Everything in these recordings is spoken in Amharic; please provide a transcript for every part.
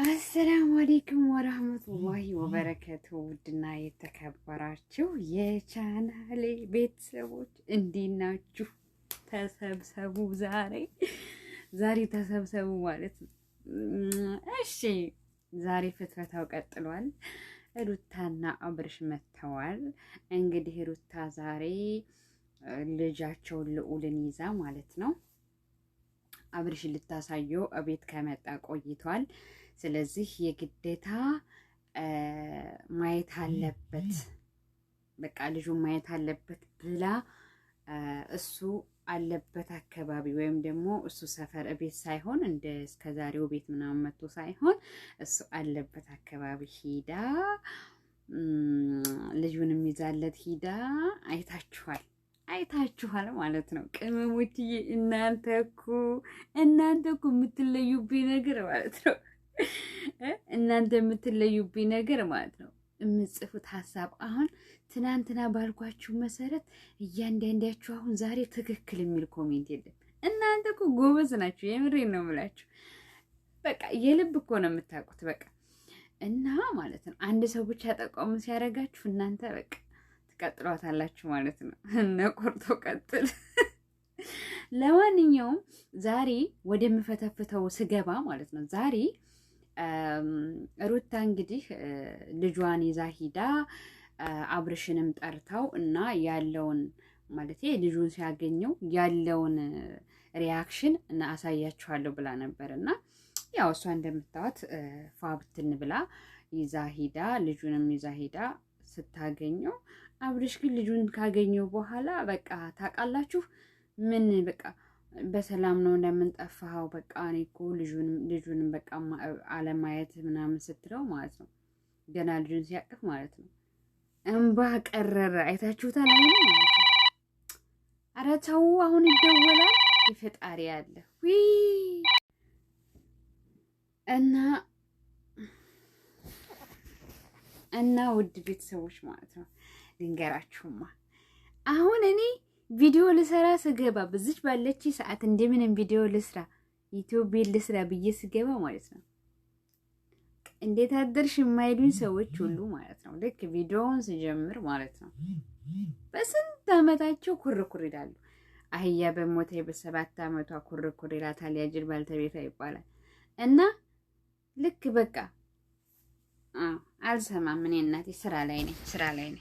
አሰላሙ አለይኩም ወራህመቱላሂ ወበረከቱ ውድና የተከበራችሁ የቻናሌ ቤተሰቦች እንዴት ናችሁ? ተሰብሰቡ ዛሬ ተሰብሰቡ ማለት ነው። እሺ ዛሬ ፍትፈታው ቀጥሏል። ሩታና አብርሽ መተዋል። እንግዲህ ሩታ ዛሬ ልጃቸውን ልዑልን ይዛ ማለት ነው አብርሽ ልታሳየው እቤት ከመጣ ቆይቷል። ስለዚህ የግዴታ ማየት አለበት፣ በቃ ልጁን ማየት አለበት ብላ እሱ አለበት አካባቢ ወይም ደግሞ እሱ ሰፈር ቤት ሳይሆን እንደ እስከዛሬው ቤት ምናምን መጥቶ ሳይሆን እሱ አለበት አካባቢ ሂዳ ልጁንም ይዛለት ሂዳ አይታችኋል ማለት ነው። ቅመሞችዬ እናንተ እኮ የምትለዩብኝ ነገር ማለት ነው። እናንተ የምትለዩብኝ ነገር ማለት ነው። የምጽፉት ሀሳብ አሁን ትናንትና ባልኳችሁ መሰረት እያንዳንዳችሁ አሁን ዛሬ ትክክል የሚል ኮሜንት የለም። እናንተ እኮ ጎበዝ ናችሁ። የምሬን ነው የምላችሁ። በቃ የልብ እኮ ነው የምታውቁት። በቃ እና ማለት ነው አንድ ሰው ብቻ ጠቆም ሲያደርጋችሁ እናንተ በቃ ትቀጥሏታላችሁ ማለት ነው። እነ ቆርጦ ቀጥል። ለማንኛውም ዛሬ ወደምፈተፍተው ስገባ ማለት ነው ዛሬ ሩታ እንግዲህ ልጇን ይዛ ሂዳ አብርሽንም ጠርተው እና ያለውን ማለት ልጁን ሲያገኘው ያለውን ሪያክሽን እና አሳያችኋለሁ ብላ ነበር እና ያው እሷ እንደምታዩት ፋብትን ብላ ይዛ ሂዳ ልጁንም ይዛ ሂዳ ስታገኘው አብርሽ ግን ልጁን ካገኘው በኋላ በቃ ታውቃላችሁ ምን በቃ በሰላም ነው እንደምንጠፋው በቃ እኔ እኮ ልጁንም በቃ አለማየት ምናምን ስትለው ማለት ነው ገና ልጁን ሲያቅፍ ማለት ነው እንባ ቀረረ። አይታችሁታል ማለት ነው። ኧረ ተው አሁን ይደወላል። የፈጣሪ ያለ እና ውድ ቤተሰቦች ማለት ነው ልንገራችሁማ አሁን እኔ ቪዲዮ ልሰራ ስገባ በዚች ባለች ሰዓት እንደምንም ቪዲዮ ልስራ ዩቲዩብ ልስራ ብዬ ስገባ ማለት ነው እንዴት አደርሽ የማይሉኝ ሰዎች ሁሉ ማለት ነው ልክ ቪዲዮውን ስጀምር ማለት ነው በስንት ዓመታቸው ኩርኩር ይላሉ። አህያ በሞተ በ7 ዓመቷ ኩርኩር ይላታል ያጅል ባልተቤቷ ይባላል። እና ልክ በቃ አልሰማም እኔ እናቴ ስራ ላይ ነኝ።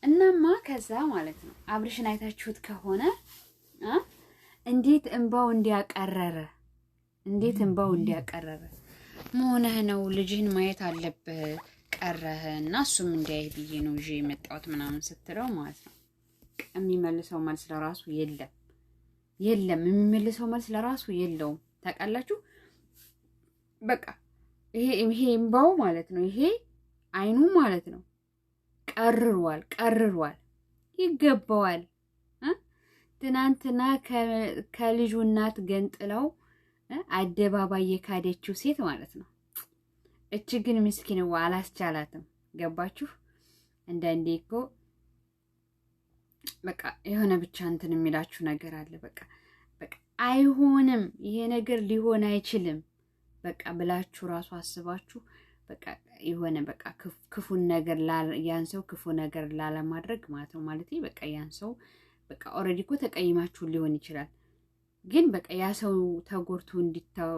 እናማ ከዛ ማለት ነው አብርሽን አይታችሁት ከሆነ እንዴት እንባው እንዲያቀረረ መሆንህ ነው። ልጅህን ማየት አለብህ ቀረህ እና እሱም እንዲያይ ብዬ ነው ይዤ የመጣሁት ምናምን ስትለው ማለት ነው የሚመልሰው መልስ ለራሱ የለም የሚመልሰው መልስ ለራሱ የለውም። ታውቃላችሁ በቃ ይሄ እንባው ማለት ነው ይሄ አይኑ ማለት ነው ቀርሯል ይገባዋል። ትናንትና ከልጁ እናት ገንጥለው አደባባይ የካደችው ሴት ማለት ነው። እቺ ግን ምስኪንዋ አላስቻላትም። ገባችሁ? አንዳንዴ እኮ በቃ የሆነ ብቻ እንትን የሚላችሁ ነገር አለ። በቃ አይሆንም ይሄ ነገር ሊሆን አይችልም በቃ ብላችሁ ራሱ አስባችሁ በቃ የሆነ በቃ ክፉን ነገር ያን ሰው ክፉ ነገር ላለማድረግ ማለት ነው ማለት በቃ ያን ሰው በቃ ኦሬዲ እኮ ተቀይማችሁ ሊሆን ይችላል። ግን በቃ ያ ሰው ተጎርቶ እንዲታው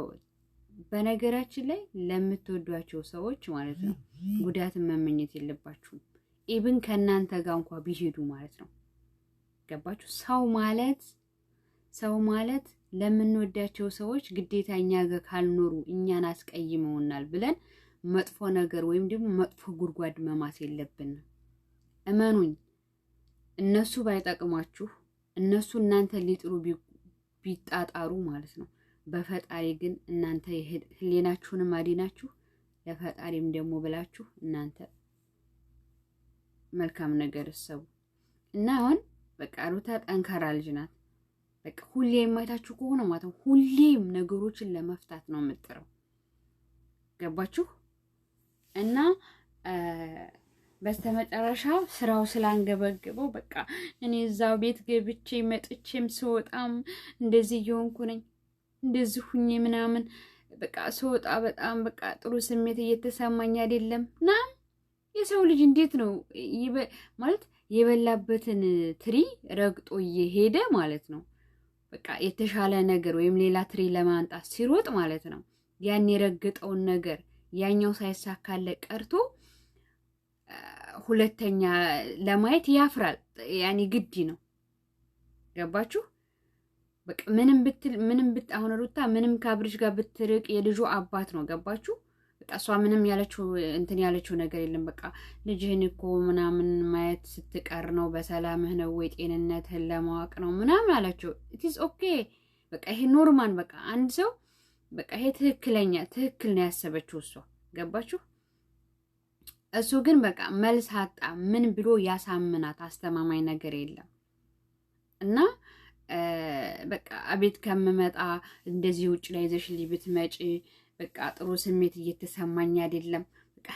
በነገራችን ላይ ለምትወዷቸው ሰዎች ማለት ነው ጉዳትን መመኘት የለባችሁም። ኢቭን ከእናንተ ጋር እንኳን ቢሄዱ ማለት ነው ገባችሁ? ሰው ማለት ለምንወዳቸው ሰዎች ግዴታ እኛ ጋር ካልኖሩ እኛን አስቀይመውናል ብለን መጥፎ ነገር ወይም ደግሞ መጥፎ ጉድጓድ መማት የለብንም። እመኑኝ እነሱ ባይጠቅማችሁ እነሱ እናንተ ሊጥሩ ቢጣጣሩ ማለት ነው በፈጣሪ ግን እናንተ ህሊናችሁንም አዲናችሁ ለፈጣሪም ደግሞ ብላችሁ እናንተ መልካም ነገር እሰቡ እና አሁን በቃ ሩታ ጠንካራ ልጅ ናት። በቃ ሁሌም የማይታችሁ ከሆነ ማለት ነው ሁሌም ነገሮችን ለመፍታት ነው የምጥረው። ገባችሁ? እና በስተመጨረሻ ስራው ስላንገበገበው በቃ እኔ እዛው ቤት ገብቼ መጥቼም ስወጣም እንደዚህ እየሆንኩ ነኝ እንደዚህ ሁኜ ምናምን በቃ ስወጣ በጣም በቃ ጥሩ ስሜት እየተሰማኝ አይደለም ና የሰው ልጅ እንዴት ነው ማለት የበላበትን ትሪ ረግጦ እየሄደ ማለት ነው። በቃ የተሻለ ነገር ወይም ሌላ ትሪ ለማንጣት ሲሮጥ ማለት ነው ያን የረገጠውን ነገር ያኛው ሳይሳካለ ቀርቶ ሁለተኛ ለማየት ያፍራል። ያኔ ግድ ነው። ገባችሁ? በቃ ምንም አሁን ሩታ ምንም ከአብርሽ ጋር ብትርቅ የልጁ አባት ነው። ገባችሁ? በቃ እሷ ምንም ያለችው እንትን ያለችው ነገር የለም። በቃ ልጅህን እኮ ምናምን ማየት ስትቀር ነው በሰላምህ ነው ወይ ጤንነትህን ለማወቅ ነው ምናምን አላቸው። ኢትስ ኦኬ በቃ ይሄ ኖርማል። በቃ አንድ ሰው በቃ ይሄ ትክክል ነው ያሰበችው እሷ። ገባችሁ? እሱ ግን በቃ መልስ አጣ። ምን ብሎ ያሳምናት? አስተማማኝ ነገር የለም። እና በቃ አቤት ከምመጣ እንደዚህ ውጭ ላይ ይዘሽልኝ ብትመጪ በቃ ጥሩ ስሜት እየተሰማኝ አይደለም። በቃ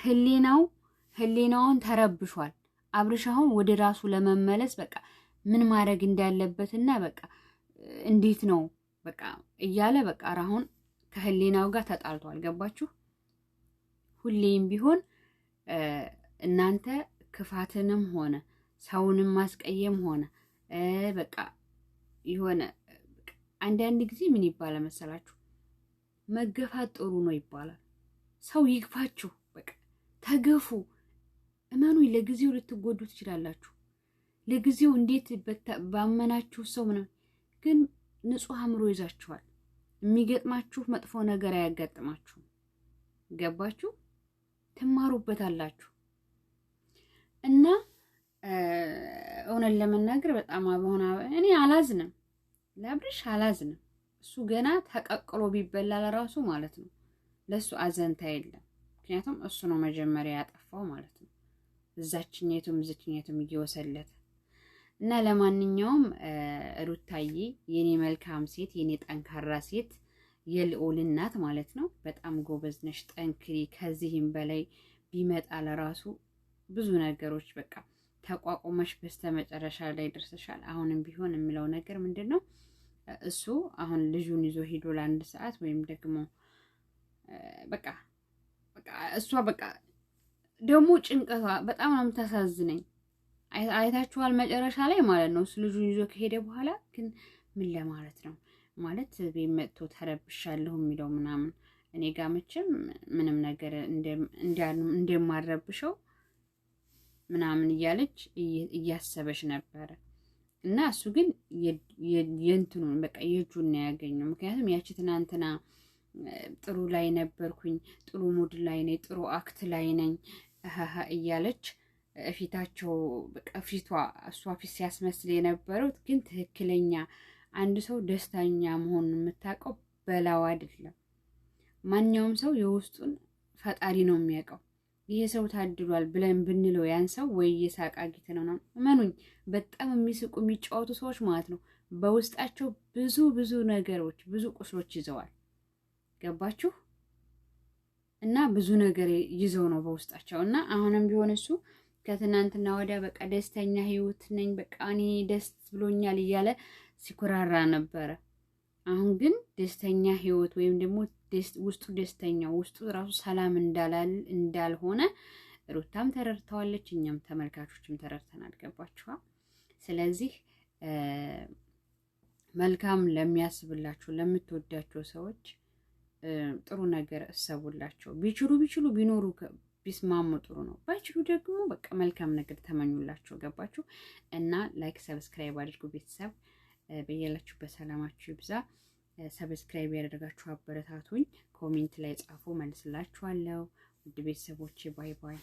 ህሊናውን ተረብሿል። አብርሽ አሁን ወደ ራሱ ለመመለስ በቃ ምን ማድረግ እንዳለበትና በቃ እንዴት ነው በቃ እያለ በቃ አሁን ከህሊናው ጋር ተጣልቷል። ገባችሁ? ሁሌም ቢሆን እናንተ ክፋትንም ሆነ ሰውንም ማስቀየም ሆነ በቃ የሆነ አንዳንድ ጊዜ ምን ይባላል መሰላችሁ? መገፋት ጥሩ ነው ይባላል። ሰው ይግፋችሁ፣ በቃ ተገፉ። እመኑኝ፣ ለጊዜው ልትጎዱ ትችላላችሁ። ለጊዜው እንዴት ባመናችሁ ሰው ምናምን፣ ግን ንጹህ አእምሮ ይዛችኋል። የሚገጥማችሁ መጥፎ ነገር አያጋጥማችሁም። ገባችሁ? ትማሩበታላችሁ። እና እውነት ለመናገር በጣም አሁን እኔ አላዝንም፣ ለአብርሽ አላዝንም። እሱ ገና ተቀቅሎ ቢበላ ለራሱ ማለት ነው ለሱ አዘንታ የለም። ምክንያቱም እሱ ነው መጀመሪያ ያጠፋው ማለት ነው። እዛችኛቱም እየወሰለተ እና ለማንኛውም ሩታዬ የኔ መልካም ሴት፣ የኔ ጠንካራ ሴት፣ የልዑል እናት ማለት ነው። በጣም ጎበዝ ነሽ፣ ጠንክሪ። ከዚህም በላይ ቢመጣ ለራሱ ብዙ ነገሮች በቃ ተቋቁመሽ በስተመጨረሻ ላይ ደርሰሻል። አሁንም ቢሆን የሚለው ነገር ምንድነው? እሱ አሁን ልጁን ይዞ ሄዶ ለአንድ ሰዓት ወይም ደግሞ በቃ እሷ በቃ ደግሞ ጭንቀቷ በጣም ነው የምታሳዝነኝ። አይታችኋል መጨረሻ ላይ ማለት ነው። እሱ ልጁን ይዞ ከሄደ በኋላ ግን ምን ለማለት ነው ማለት ቤት መጥቶ ተረብሻለሁ የሚለው ምናምን እኔ ጋር መቼም ምንም ነገር እንደማረብሸው ምናምን እያለች እያሰበች ነበረ። እና እሱ ግን የእንትኑን በቃ የእጁን ነው ያገኘው። ምክንያቱም ያቺ ትናንትና ጥሩ ላይ ነበርኩኝ፣ ጥሩ ሙድ ላይ ነኝ፣ ጥሩ አክት ላይ ነኝ እያለች ፊታቸው በቃ እሷ ፊት ሲያስመስል የነበረው ግን ትክክለኛ አንድ ሰው ደስተኛ መሆኑን የምታውቀው በላው አይደለም። ማንኛውም ሰው የውስጡን ፈጣሪ ነው የሚያውቀው። ይሄ ሰው ታድሏል ብለን ብንለው ያን ሰው ወይ የሳቅ አጊት ነው። እመኑኝ፣ በጣም የሚስቁ የሚጫወቱ ሰዎች ማለት ነው በውስጣቸው ብዙ ነገሮች፣ ብዙ ቁስሎች ይዘዋል። ገባችሁ? እና ብዙ ነገር ይዘው ነው በውስጣቸው። እና አሁንም ቢሆን እሱ ከትናንትና ወዲያ በቃ ደስተኛ ህይወት ነኝ፣ በቃ እኔ ደስ ብሎኛል እያለ ሲኮራራ ነበረ። አሁን ግን ደስተኛ ህይወት ወይም ደግሞ ውስጡ ደስተኛ ውስጡ ራሱ ሰላም እንዳልሆነ ሩታም ተረድተዋለች፣ እኛም ተመልካቾችም ተረድተናል። ገባችኋ? ስለዚህ መልካም ለሚያስብላቸው ለምትወዳቸው ሰዎች ጥሩ ነገር እሰቡላቸው። ቢችሉ ቢኖሩ ቢስማሙ ጥሩ ነው። ባይችሉ ደግሞ በቃ መልካም ነገር ተመኙላቸው። ገባችሁ? እና ላይክ ሰብስክራይብ አድርጉ። ቤተሰብ በያላችሁበት ሰላማችሁ ይብዛ። ሰብስክራይብ ያደረጋችሁ አበረታቱኝ። ኮሜንት ላይ ጻፉ፣ መልስላችኋለሁ። ውድ ቤተሰቦቼ ባይ ባይ።